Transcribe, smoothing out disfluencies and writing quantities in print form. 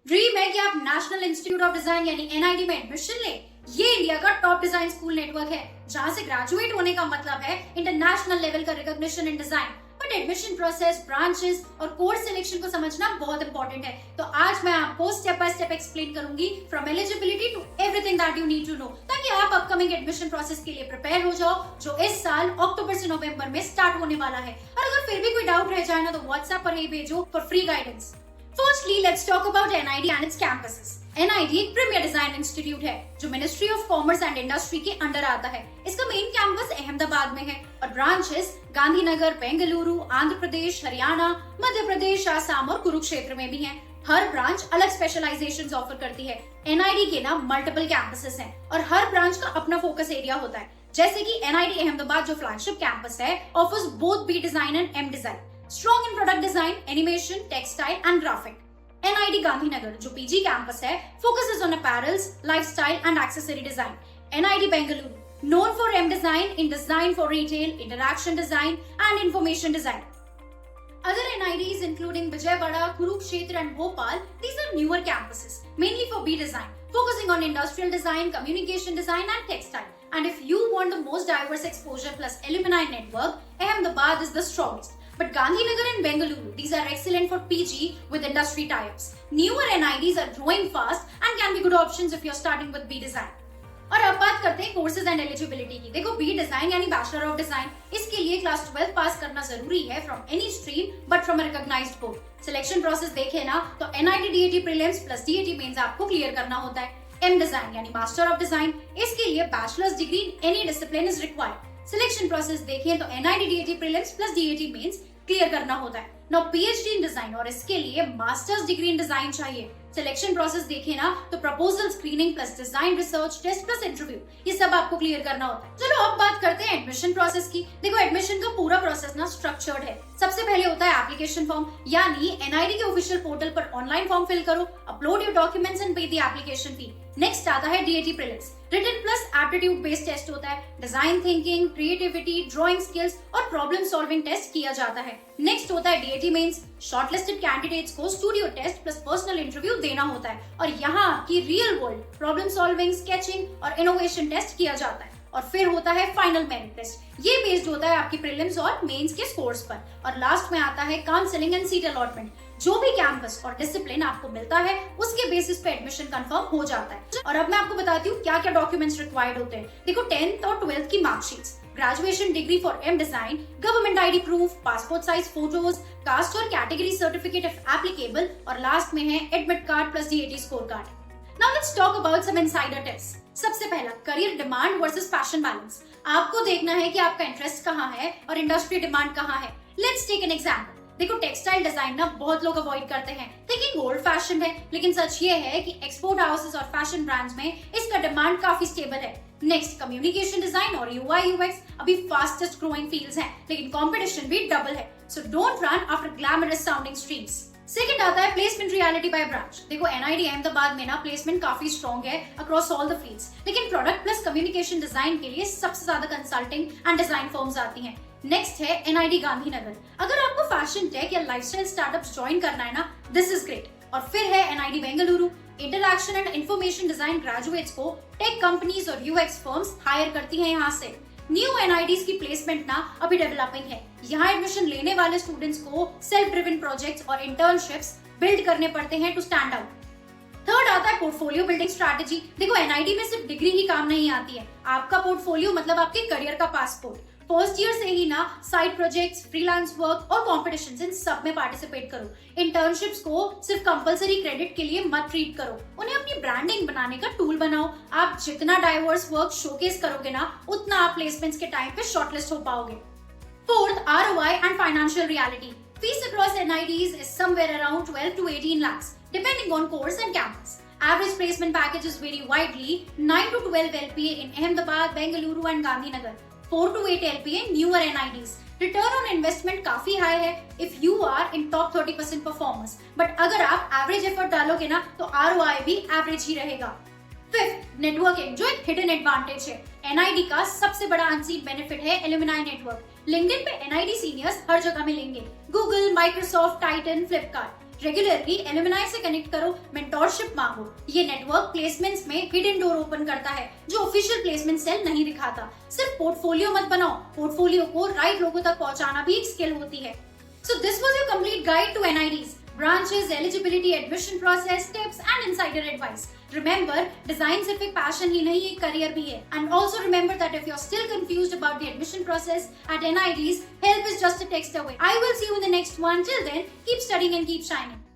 Dream है कि आप नेशनल इंस्टीट्यूट ऑफ डिजाइन यानी एनआईडी में एडमिशन लें। ये इंडिया का टॉप डिजाइन स्कूल नेटवर्क है, जहां से ग्रेजुएट होने का मतलब है इंटरनेशनल लेवल का recognition in design. But admission process, branches और कोर्स सिलेक्शन को समझना बहुत इंपॉर्टेंट है। तो आज मैं आपको स्टेप बाय स्टेप एक्सप्लेन करूंगी from eligibility to everything that you need to know, ताकि आप अपकमिंग एडमिशन प्रोसेस के लिए प्रिपेयर हो जाओ, जो इस साल अक्टूबर से नवंबर में स्टार्ट होने वाला है। और अगर फिर भी कोई डाउट रह जाए ना, तो व्हाट्सएप पर ही भेजो for free guidance. Firstly, let's talk about NID and its campuses. NID एक प्रीमियर डिजाइन इंस्टीट्यूट है जो ministry of commerce and industry के अंडर आता है। इसका मेन कैंपस अहमदाबाद में है और ब्रांचेस गांधीनगर, बेंगलुरु, आंध्र प्रदेश, हरियाणा, मध्य प्रदेश, आसाम और कुरुक्षेत्र में भी है। हर ब्रांच अलग स्पेशलाइजेशंस ऑफर करती है। NID के ना मल्टीपल कैंपसेस हैं और हर ब्रांच का अपना फोकस एरिया होता है। जैसे कि NID अहमदाबाद जो फ्लैगशिप कैंपस है, offers both B design and M design, strong in product design, animation, textile and graphic. NID Gandhinagar जो PG campus है, focuses on apparels, lifestyle and accessory design. NID Bengaluru, known for M design in design for retail, interaction design and information design. Other NIDs including Vijayawada, Kurukshetra and Bhopal, these are newer campuses, mainly for B design, focusing on industrial design, communication design and textile. And if you want the most diverse exposure plus alumni network, Ahmedabad is the strongest. But Gandhinagar and Bengaluru, these are excellent for PG with industry tie-ups. Newer NIDs are growing fast and can be good options if you're starting with B design. और अब बात करते हैं courses and eligibility की। देखो, B design यानी bachelor of design, इसके लिए क्लास 12 पास करना जरूरी है from any stream but from a recognised board. Selection process देखे ना तो NIT DAT prelims plus DAT mains आपको क्लियर करना होता है। एम डिजाइन यानी मास्टर ऑफ डिजाइन, इसके लिए bachelor's degree in any discipline is required. Selection process देखें तो NIT DAT prelims plus DAT mains clear करना होता है। नाउ PhD इन डिजाइन और इसके लिए मास्टर्स डिग्री इन डिजाइन चाहिए। सिलेक्शन प्रोसेस देखें ना तो proposal screening plus design research test plus interview, ये सब आपको क्लियर करना होता है। चलो अब बात करते हैं एडमिशन प्रोसेस की। देखो, एडमिशन का पूरा प्रोसेस ना स्ट्रक्चर्ड है। सबसे पहले होता है एप्लीकेशन फॉर्म, यानी NID के ऑफिशियल पोर्टल पर ऑनलाइन फॉर्म फिल करो, upload your documents and pay the application fee. Next आता है DAT prelims, written plus aptitude based test होता है। Design thinking, creativity, drawing skills और प्रॉब्लम सॉल्विंग टेस्ट किया जाता है। नेक्स्ट होता है DAT मेंस, शॉर्टलिस्टेड कैंडिडेट्स को studio test plus personal interview देना होता है और यहाँ आपकी real world problem solving, sketching और इनोवेशन टेस्ट किया जाता है। और फिर होता है फाइनल मेरिट टेस्ट, ये बेस्ड होता है आपकी प्रीलिम्स और मेंस के स्कोर्स पर। और लास्ट में आता है काउंसलिंग एंड सीट अलॉटमेंट। जो भी कैंपस और डिसिप्लिन आपको मिलता है उसके बेसिस पे एडमिशन कंफर्म हो जाता है। और अब मैं आपको बताती हूँ क्या क्या डॉक्यूमेंट्स रिक्वायर्ड होते हैं। देखो, 10th और 12th की marksheets, graduation degree for M design, government ID proof, passport size photos, caste और कैटेगरी सर्टिफिकेट इफ एप्लीकेबल, और लास्ट में है admit card plus DAT score card. Now let's talk about some insider tips. सबसे पहला, career demand versus passion balance. आपको देखना है कि आपका इंटरेस्ट कहाँ है और इंडस्ट्री डिमांड कहाँ है। Let's take an example. देखो, टेक्सटाइल डिजाइन ना बहुत लोग अवॉइड करते हैं, थिंकिंग ओल्ड फैशन है, लेकिन सच ये है कि एक्सपोर्ट हाउसेस और फैशन ब्रांड्स में इसका डिमांड काफी स्टेबल है। नेक्स्ट, कम्युनिकेशन डिजाइन और UI UX अभी फास्टेस्ट ग्रोइंग फील्ड्स हैं, लेकिन कंपटीशन भी डबल है। So don't run after glamorous sounding streams. Second आता है प्लेसमेंट रियलिटी बाय ब्रांच। देखो, NID अहमदाबाद में ना प्लेसमेंट काफी स्ट्रॉन्ग है अक्रॉस ऑल द फील्ड्स, लेकिन प्रोडक्ट प्लस कम्युनिकेशन डिजाइन के लिए सबसे ज्यादा कंसल्टिंग एंड डिजाइन फर्म्स आती हैं। नेक्स्ट है NID गांधीनगर। अगर आपको फैशन टेक या लाइफस्टाइल स्टार्टअप्स ज्वाइन करना है ना, दिस इज ग्रेट। और फिर है NID Bengaluru. Interaction and information design graduates को टेक कंपनीज और UX फर्म्स हायर करती हैं यहाँ से। न्यू NIDs की प्लेसमेंट ना अभी डेवलपिंग है। यहाँ एडमिशन लेने वाले स्टूडेंट्स को सेल्फ ड्रिवन प्रोजेक्ट्स और इंटर्नशिप्स बिल्ड करने पड़ते हैं टू स्टैंड आउट। थर्ड आता है पोर्टफोलियो बिल्डिंग स्ट्रैटेजी। देखो, NID में सिर्फ डिग्री ही काम नहीं आती है, आपका पोर्टफोलियो मतलब आपके करियर का पासपोर्ट। फर्स्ट ईयर से ही ना साइड प्रोजेक्ट्स, फ्रीलांस वर्क और कॉम्पिटिशंस, इन सब में पार्टिसिपेट करो। इंटर्नशिप्स को सिर्फ कंपलसरी क्रेडिट के लिए मत ट्रीट करो, उन्हें अपनी ब्रांडिंग बनाने का टूल बनाओ। आप जितना डाइवर्स वर्क शोकेस करोगे ना, उतना आप प्लेसमेंट्स के टाइम पे शॉर्टलिस्ट हो पाओगे। Fourth, ROI and financial reality. Fees across NIDs is somewhere around 12 to 18 lakhs, depending on course and campus. Average placement packages vary widely, 9 to 12 LPA in Ahmedabad, Bengaluru and Gandhinagar, 4 to 8 LPA in newer NIDs. Return on investment काफी high है if you are in top 30% performers. But अगर आप average effort डालोगे ना, तो ROI भी average ही रहेगा। Fifth, networking, जो एक हिडन एडवांटेज है। NID का सबसे बड़ा अनसीन बेनिफिट है एलुमनाई नेटवर्क। लिंक्डइन पे NID सीनियर्स हर जगह मिलेंगे, Google, Microsoft, Titan, Flipkart. Regularly alumni से कनेक्ट करो, मेंटोरशिप मांगो। ये नेटवर्क प्लेसमेंट्स में हिडन डोर ओपन करता है जो ऑफिशियल प्लेसमेंट सेल नहीं दिखाता। सिर्फ पोर्टफोलियो मत बनाओ, पोर्टफोलियो को राइट लोगों तक पहुंचाना भी एक स्किल होती है। So this was your complete guide to NIDs, branches, eligibility, admission process, tips and insider advice. Remember, design सिर्फ एक passion ही नहीं, एक career भी है। And also remember that if you're still confused about the admission process at NIDs, help is just a text away. I will see you in the next one. Till then, keep studying and keep shining.